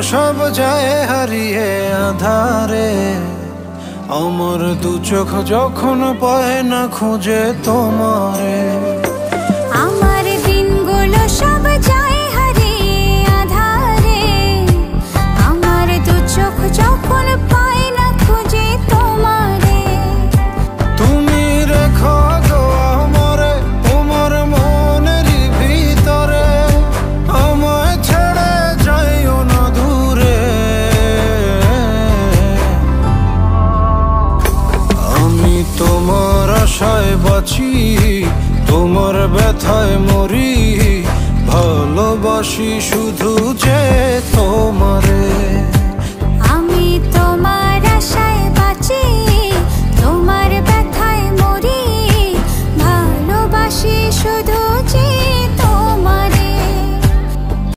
সব যায় হারিয়ে আধারে। আমার দু চোখ যখন পায় না খুঁজে তোমারে। আমার দিনগুলো সব যায় হারিয়ে আধারে। আমার দু চোখ যখন পায় না খুঁজে তোমারে। তুমি রেখো গো আমারে তোমার মনের ভিতরে, আমায় ছেড়ে যাইও না দূরে। আমি তোমার আশায় বাঁচি, তোমার ব্যথায় মরি, ভালোবাসি শুধু যে তোমারে। আমি তোমার আশায় বাঁচি, তোমার ব্যথায় মরি, ভালোবাসি শুধু যে